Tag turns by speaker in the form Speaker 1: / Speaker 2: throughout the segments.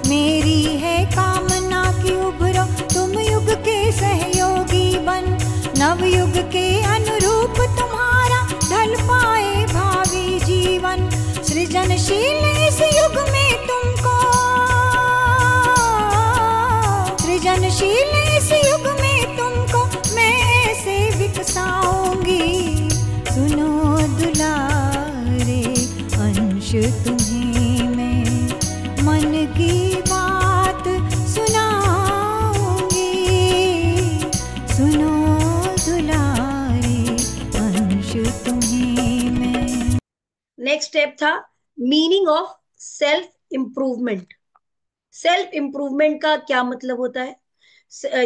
Speaker 1: मेरी है कामना कि उभरो तुम युग के सहयोगी बन, नवयुग के अनुरूप तुम्हारा ढल पाए भावी जीवन। सृजनशील इस युग में तुमको, सृजनशील इस युग में तुमको मैं ऐसे विकसाऊंगी। सुनो दुलारे अंश तुम्हें मैं मन की बात सुनाऊंगी। सुनो दुलारे अंश तुम्हें मैं।
Speaker 2: नेक्स्ट स्टेप था meaning of self improvement. Self improvement का क्या मतलब होता है?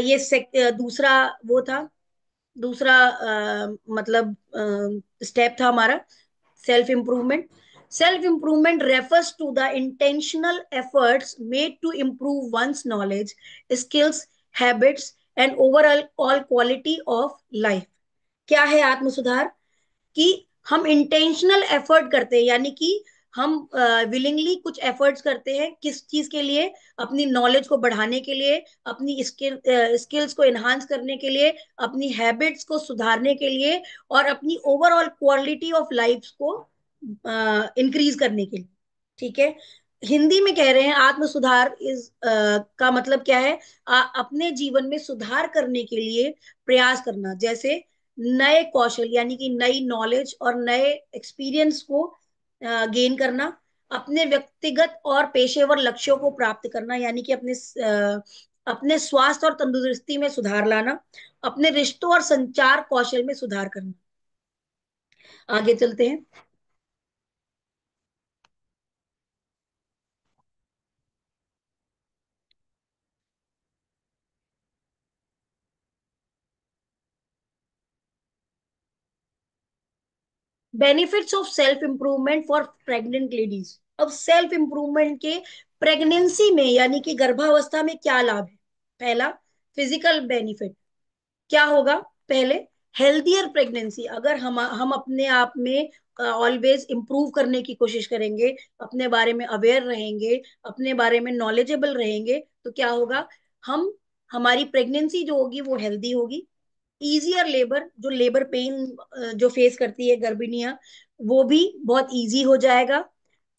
Speaker 2: ये दूसरा वो था, दूसरा मतलब स्टेप था हमारा self improvement. Self improvement refers to the intentional efforts made to improve one's knowledge, skills, habits and overall all quality of life. क्या है आत्म सुधार? कि हम इंटेंशनल एफर्ट करते हैं, यानी कि हम विलिंगली कुछ एफर्ट्स करते हैं। किस चीज के लिए? अपनी नॉलेज को बढ़ाने के लिए, अपनी स्किल्स को एनहांस करने के लिए, अपनी हैबिट्स को सुधारने के लिए, और अपनी ओवरऑल क्वालिटी ऑफ लाइफ को इंक्रीज करने के लिए। ठीक है, हिंदी में कह रहे हैं आत्म सुधार का मतलब क्या है? अपने जीवन में सुधार करने के लिए प्रयास करना, जैसे नए कौशल यानी कि नई नॉलेज और नए एक्सपीरियंस को गेन करना, अपने व्यक्तिगत और पेशेवर लक्ष्यों को प्राप्त करना, यानी कि अपने स्वास्थ्य और तंदुरुस्ती में सुधार लाना, अपने रिश्तों और संचार कौशल में सुधार करना। आगे चलते हैं। Benefits of self improvement for pregnant ladies. अब सेल्फ इंप्रूवमेंट के प्रेगनेंसी में यानी कि गर्भावस्था में क्या लाभ है? पहला, फिजिकल बेनिफिट क्या होगा? पहले, हेल्थियर प्रेगनेंसी। अगर हम अपने आप में ऑलवेज इंप्रूव करने की कोशिश करेंगे, अपने बारे में अवेयर रहेंगे, अपने बारे में नॉलेजेबल रहेंगे, तो क्या होगा? हम हमारी प्रेगनेंसी जो होगी वो हेल्दी होगी। इजियर लेबर, जो लेबर पेन जो फेस करती है गर्भिणियां, वो भी बहुत इजी हो जाएगा।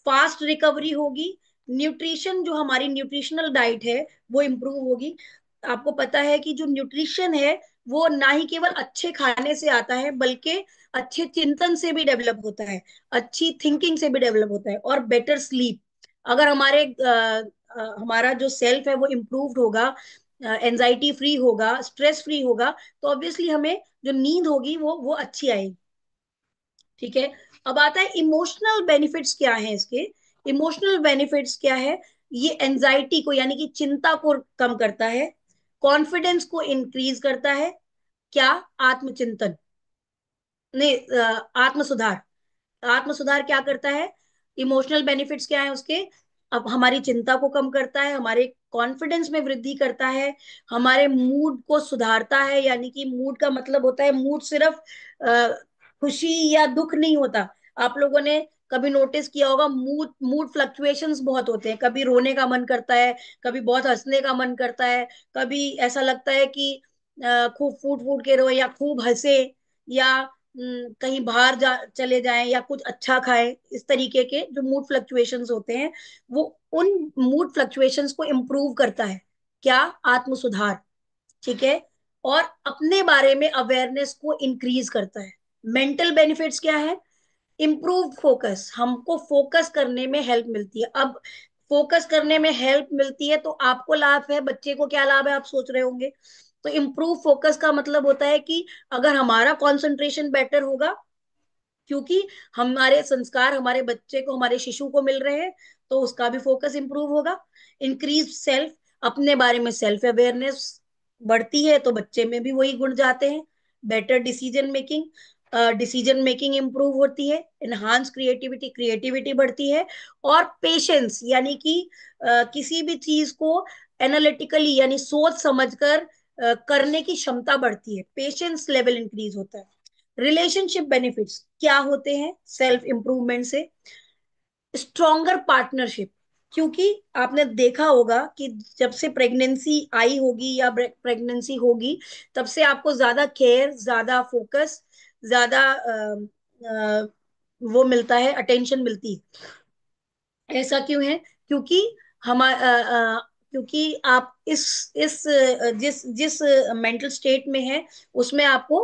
Speaker 2: फास्ट रिकवरी होगी। न्यूट्रिशन, जो हमारी न्यूट्रिशनल डाइट है वो इम्प्रूव होगी। आपको पता है कि जो न्यूट्रिशन है वो ना ही केवल अच्छे खाने से आता है, बल्कि अच्छे चिंतन से भी डेवलप होता है, अच्छी थिंकिंग से भी डेवलप होता है, और बेटर स्लीप। अगर हमारा जो सेल्फ है वो इम्प्रूव्ड होगा, एंजाइटी फ्री होगा, स्ट्रेस फ्री होगा, तो ऑब्वियसली हमें जो नींद होगी वो अच्छी आएगी। ठीक है, अब आता है इमोशनल बेनिफिट्स क्या है इसके। इमोशनल बेनिफिट्स क्या है? ये एंजाइटी को यानी कि चिंता को कम करता है, कॉन्फिडेंस को इंक्रीज करता है। क्या? आत्मचिंतन, नहीं, आत्म सुधार। आत्म सुधार क्या करता है? इमोशनल बेनिफिट्स क्या है उसके? अब हमारी चिंता को कम करता है, हमारे कॉन्फिडेंस में वृद्धि करता है, हमारे मूड को सुधारता है। यानी कि मूड का मतलब होता है, मूड सिर्फ अ, खुशी या दुख नहीं होता। आप लोगों ने कभी नोटिस किया होगा, मूड मूड फ्लक्चुएशंस बहुत होते हैं। कभी रोने का मन करता है, कभी बहुत हंसने का मन करता है, कभी ऐसा लगता है कि खूब फूट फूट के रोए, या खूब हंसे, या कहीं बाहर चले जाएं, या कुछ अच्छा खाएं। इस तरीके के जो मूड फ्लक्चुएशंस होते हैं, वो उन मूड फ्लक्चुएशंस को इम्प्रूव करता है। क्या? आत्म सुधार। ठीक है, और अपने बारे में अवेयरनेस को इंक्रीज करता है। मेंटल बेनिफिट्स क्या है? इम्प्रूव फोकस, हमको फोकस करने में हेल्प मिलती है। अब फोकस करने में हेल्प मिलती है तो आपको लाभ है, बच्चे को क्या लाभ है आप सोच रहे होंगे। तो इम्प्रूव फोकस का मतलब होता है कि अगर हमारा कंसंट्रेशन बेटर होगा, क्योंकि हमारे संस्कार हमारे बच्चे को, हमारे शिशु को मिल रहे हैं, तो उसका भी फोकस इंप्रूव होगा। इंक्रीज सेल्फ, अपने बारे में सेल्फ अवेयरनेस बढ़ती है तो बच्चे में भी वही गुण जाते हैं। Better decision making, decision making improve होती है। इनहांस क्रिएटिविटी, क्रिएटिविटी बढ़ती है। और पेशेंस, यानी कि किसी भी चीज को एनालिटिकली यानी सोच समझकर करने की क्षमता बढ़ती है। पेशेंस लेवल इंक्रीज होता है। रिलेशनशिप बेनिफिट्स क्या होते हैं सेल्फ इंप्रूवमेंट से? स्ट्रॉन्गर पार्टनरशिप, क्योंकि आपने देखा होगा कि जब से प्रेगनेंसी आई होगी या प्रेगनेंसी होगी, तब से आपको ज्यादा केयर, ज्यादा फोकस, ज्यादा वो मिलता है, अटेंशन मिलती है। ऐसा क्यों है? क्योंकि क्योंकि आप जिस जिस मेंटल स्टेट में है, उसमें आपको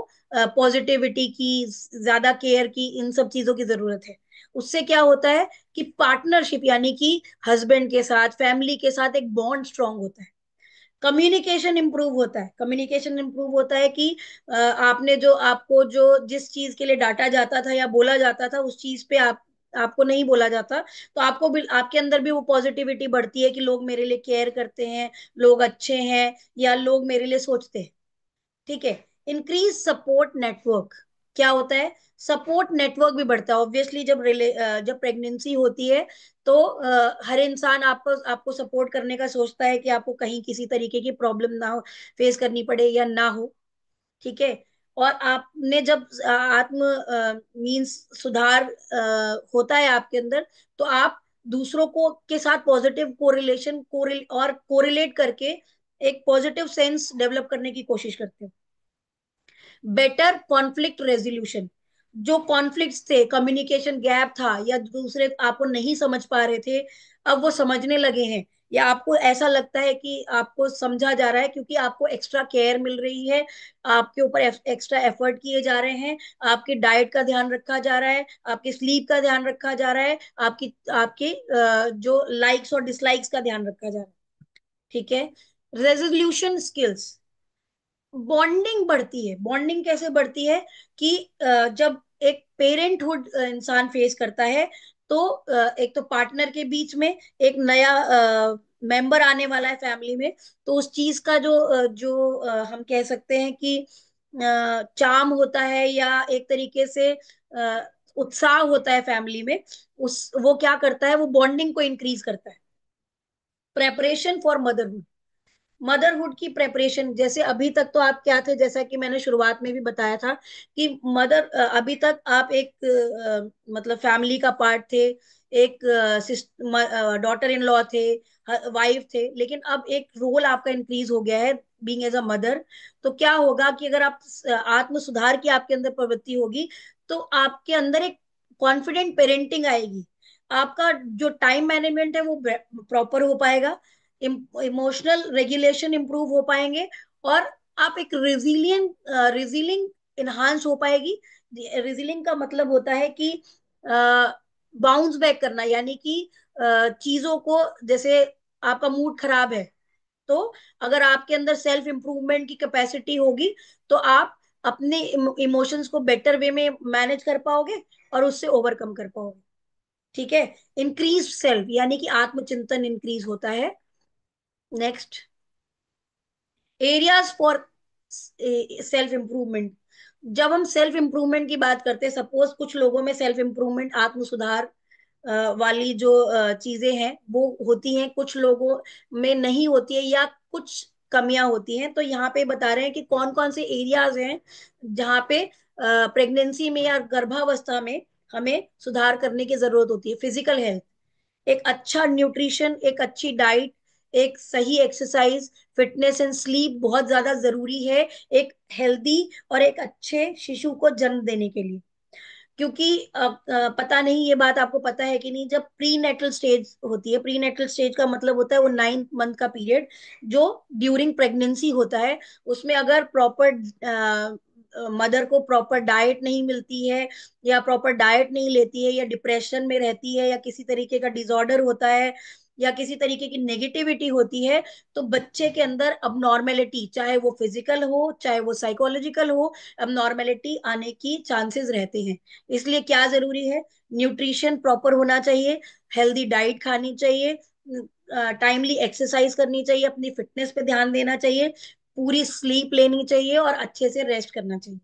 Speaker 2: पॉजिटिविटी की, ज्यादा केयर की, इन सब चीजों की जरूरत है। उससे क्या होता है कि पार्टनरशिप, यानी कि हस्बैंड के साथ, फैमिली के साथ एक बॉन्ड स्ट्रांग होता है। कम्युनिकेशन इंप्रूव होता है। कम्युनिकेशन इंप्रूव होता है कि आपने जो, आपको जो जिस चीज के लिए डांटा जाता था या बोला जाता था, उस चीज पे आपको नहीं बोला जाता, तो आपको भी, आपके अंदर भी वो पॉजिटिविटी बढ़ती है कि लोग मेरे लिए केयर करते हैं, लोग अच्छे हैं, या लोग मेरे लिए सोचते हैं। ठीक है। Increase support network. क्या होता है? सपोर्ट नेटवर्क भी बढ़ता है। ऑब्वियसली जब प्रेगनेंसी होती है, तो हर इंसान आपको आपको सपोर्ट करने का सोचता है कि आपको कहीं किसी तरीके की प्रॉब्लम ना हो, फेस करनी पड़े या ना हो। ठीक है। और आपने जब आत्म मीन्स सुधार होता है आपके अंदर, तो आप दूसरों को के साथ पॉजिटिव कोरिलेशन और कोरिलेट करके एक पॉजिटिव सेंस डेवलप करने की कोशिश करते हो। Better conflict resolution. जो कॉन्फ्लिक्ट्स थे, कम्युनिकेशन गैप था, या दूसरे आपको नहीं समझ पा रहे थे, अब वो समझने लगे हैं, या आपको ऐसा लगता है कि आपको समझा जा रहा है, क्योंकि आपको एक्स्ट्रा केयर मिल रही है, आपके ऊपर एक्स्ट्रा एफर्ट किए जा रहे हैं, आपकी डाइट का ध्यान रखा जा रहा है, आपकी स्लीप का ध्यान रखा जा रहा है, आपकी आपके जो लाइक्स और डिसलाइक्स का ध्यान रखा जा रहा है। ठीक है। Resolution skills. बॉन्डिंग बढ़ती है। बॉन्डिंग कैसे बढ़ती है? कि जब एक पेरेंटहुड इंसान फेस करता है, तो एक तो पार्टनर के बीच में एक नया मेंबर आने वाला है फैमिली में, तो उस चीज का जो हम कह सकते हैं कि चाम होता है, या एक तरीके से उत्साह होता है फैमिली में, उस वो क्या करता है, वो बॉन्डिंग को इंक्रीज करता है। Preparation for motherhood. मदरहुड की प्रेपरेशन, जैसे अभी तक तो आप क्या थे, जैसा कि मैंने शुरुआत में भी बताया था कि अभी तक आप एक मतलब फैमिली का पार्ट थे, एक डॉटर इन लॉ थे, वाइफ थे, लेकिन अब एक रोल आपका इंक्रीज हो गया है, बीइंग एज अ मदर। तो क्या होगा कि अगर आप आत्म सुधार की आपके अंदर प्रवृत्ति होगी, तो आपके अंदर एक कॉन्फिडेंट पेरेंटिंग आएगी। आपका जो टाइम मैनेजमेंट है वो प्रॉपर हो पाएगा, इमोशनल रेगुलेशन इंप्रूव हो पाएंगे, और आप एक रिजिलिंग इन्हांस हो पाएगी। रिजिलिंग का मतलब होता है कि बाउंस बैक करना, यानी कि चीजों को, जैसे आपका मूड खराब है, तो अगर आपके अंदर सेल्फ इंप्रूवमेंट की कैपेसिटी होगी, तो आप अपने इमोशंस को बेटर वे में मैनेज कर पाओगे और उससे ओवरकम कर पाओगे। ठीक है। इंक्रीज सेल्फ, यानी कि आत्मचिंतन इंक्रीज होता है। Next, areas for self improvement. जब हम सेल्फ इम्प्रूवमेंट की बात करते हैं, सपोज कुछ लोगों में सेल्फ इम्प्रूवमेंट, आत्म सुधार वाली जो चीजें हैं वो होती हैं, कुछ लोगों में नहीं होती है, या कुछ कमियां होती हैं। तो यहाँ पे बता रहे हैं कि कौन कौन से एरियाज हैं जहाँ पे प्रेगनेंसी में या गर्भावस्था में हमें सुधार करने की जरूरत होती है। फिजिकल हेल्थ, एक अच्छा न्यूट्रिशन, एक अच्छी डाइट, एक सही एक्सरसाइज, फिटनेस एंड स्लीप बहुत ज्यादा जरूरी है एक हेल्दी और एक अच्छे शिशु को जन्म देने के लिए। क्योंकि पता नहीं ये बात आपको पता है कि नहीं, जब प्री नेटल स्टेज होती है, प्री नेटल स्टेज का मतलब होता है वो 9 मंथ का पीरियड जो ड्यूरिंग प्रेगनेंसी होता है, उसमें अगर प्रॉपर मदर को प्रॉपर डाइट नहीं मिलती है, या प्रॉपर डाइट नहीं लेती है, या डिप्रेशन में रहती है, या किसी तरीके का डिसऑर्डर होता है, या किसी तरीके की नेगेटिविटी होती है, तो बच्चे के अंदर अब नॉर्मेलिटी, चाहे वो फिजिकल हो चाहे वो साइकोलॉजिकल हो, अब नॉर्मेलिटी आने की चांसेस रहते हैं। इसलिए क्या जरूरी है? न्यूट्रिशन प्रॉपर होना चाहिए, हेल्दी डाइट खानी चाहिए, टाइमली एक्सरसाइज करनी चाहिए, अपनी फिटनेस पे ध्यान देना चाहिए, पूरी स्लीप लेनी चाहिए, और अच्छे से रेस्ट करना चाहिए।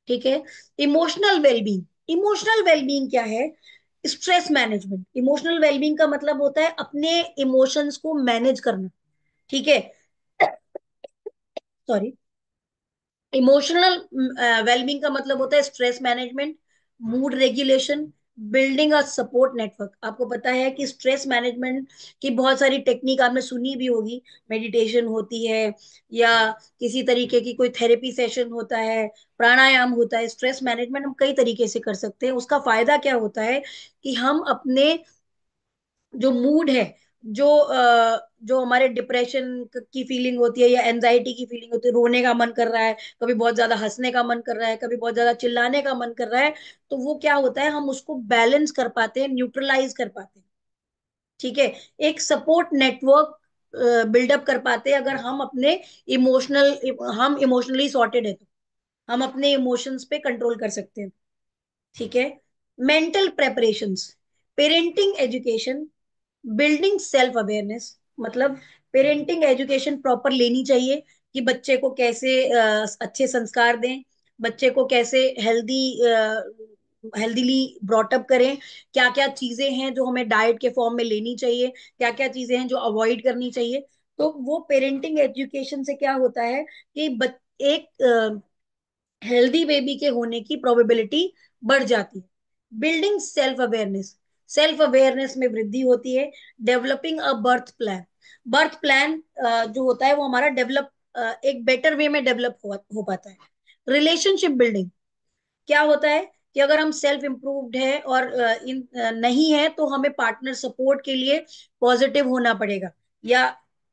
Speaker 2: ठीक है। Emotional wellbeing. इमोशनल वेलबींग क्या है? Stress management. इमोशनल वेलबींग का मतलब होता है अपने इमोशंस को मैनेज करना। ठीक है। सॉरी। इमोशनल वेलबींग का मतलब होता है stress management, mood regulation, building a support network. आपको पता है कि स्ट्रेस मैनेजमेंट की बहुत सारी टेक्निक आपने सुनी भी होगी। मेडिटेशन होती है, या किसी तरीके की कोई थेरेपी सेशन होता है, प्राणायाम होता है। स्ट्रेस मैनेजमेंट हम कई तरीके से कर सकते हैं। उसका फायदा क्या होता है कि हम अपने जो मूड है, जो हमारे डिप्रेशन की फीलिंग होती है या एनजाइटी की फीलिंग होती है, रोने का मन कर रहा है, कभी बहुत ज्यादा हंसने का मन कर रहा है, कभी बहुत ज्यादा चिल्लाने का मन कर रहा है, तो वो क्या होता है, हम उसको बैलेंस कर पाते हैं, न्यूट्रलाइज कर पाते हैं। ठीक है। एक सपोर्ट नेटवर्क बिल्डअप कर पाते हैं अगर हम अपने इमोशनल हम इमोशनली सॉर्टेड है, तो हम अपने इमोशंस पे कंट्रोल कर सकते हैं। ठीक है। Mental preparations, parenting education, building self awareness. मतलब पेरेंटिंग एजुकेशन प्रॉपर लेनी चाहिए कि बच्चे को कैसे अच्छे संस्कार दें, बच्चे को कैसे हेल्दीली ब्रॉटअप करें, क्या क्या चीजें हैं जो हमें डाइट के फॉर्म में लेनी चाहिए, क्या क्या चीजें हैं जो अवॉइड करनी चाहिए। तो वो पेरेंटिंग एजुकेशन से क्या होता है कि एक हेल्दी बेबी के होने की प्रोबेबिलिटी बढ़ जाती है। Building self awareness, self awareness में वृद्धि होती है। Developing a birth plan, birth plan जो होता है वो हमारा डेवलप एक बेटर वे में डेवलप हो पाता है। रिलेशनशिप बिल्डिंग, क्या होता है कि अगर हम सेल्फ इम्प्रूव्ड है और नहीं है, तो हमें पार्टनर सपोर्ट के लिए पॉजिटिव होना पड़ेगा, या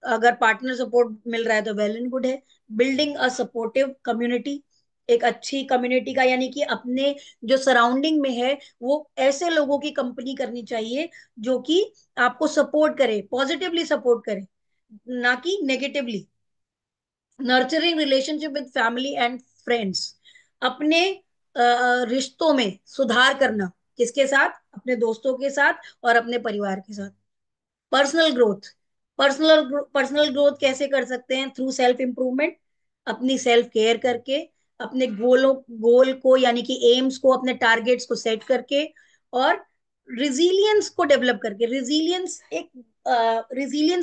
Speaker 2: अगर पार्टनर सपोर्ट मिल रहा है तो वेल एंड गुड है। बिल्डिंग अ सपोर्टिव कम्युनिटी, एक अच्छी कम्युनिटी का यानी कि अपने जो सराउंडिंग में है वो ऐसे लोगों की कंपनी करनी चाहिए जो कि आपको सपोर्ट करे, पॉजिटिवली सपोर्ट करे, ना कि negatively. Nurturing relationship with family and friends, अपने रिश्तों में सुधार करना, किसके साथ, अपने दोस्तों के साथ और अपने परिवार के साथ। पर्सनल ग्रोथ, पर्सनल ग्रोथ कैसे कर सकते हैं, थ्रू सेल्फ इंप्रूवमेंट, अपनी सेल्फ केयर करके, अपने गोल को यानी कि एम्स को, अपने टारगेट्स को सेट करके, और रिजीलियंस को डेवलप करके। रिजीलियंस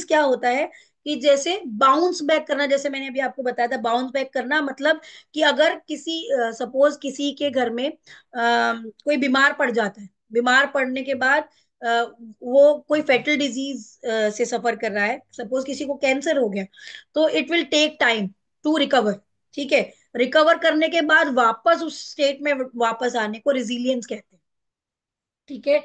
Speaker 2: क्या होता है कि जैसे बाउंस बैक करना, जैसे मैंने अभी आपको बताया था, बाउंस बैक करना मतलब कि अगर किसी सपोज किसी के घर में कोई बीमार पड़ जाता है, बीमार पड़ने के बाद वो कोई फेटल डिजीज से सफर कर रहा है, सपोज किसी को कैंसर हो गया, तो it will take time to recover. ठीक है। रिकवर करने के बाद वापस उस स्टेट में वापस आने को रिजीलियंस कहते हैं। ठीक है।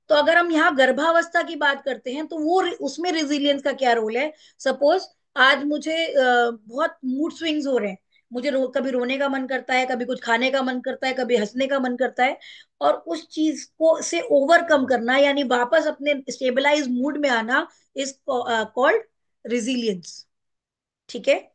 Speaker 2: तो अगर हम यहाँ गर्भावस्था की बात करते हैं तो वो उसमें रिजिलियंस का क्या रोल है। सपोज आज मुझे बहुत मूड स्विंग्स हो रहे हैं, मुझे कभी रोने का मन करता है, कभी कुछ खाने का मन करता है, कभी हंसने का मन करता है, और उस चीज को से ओवरकम करना यानी वापस अपने स्टेबलाइज मूड में आना इज कॉल्ड रिजिलियंस। ठीक है।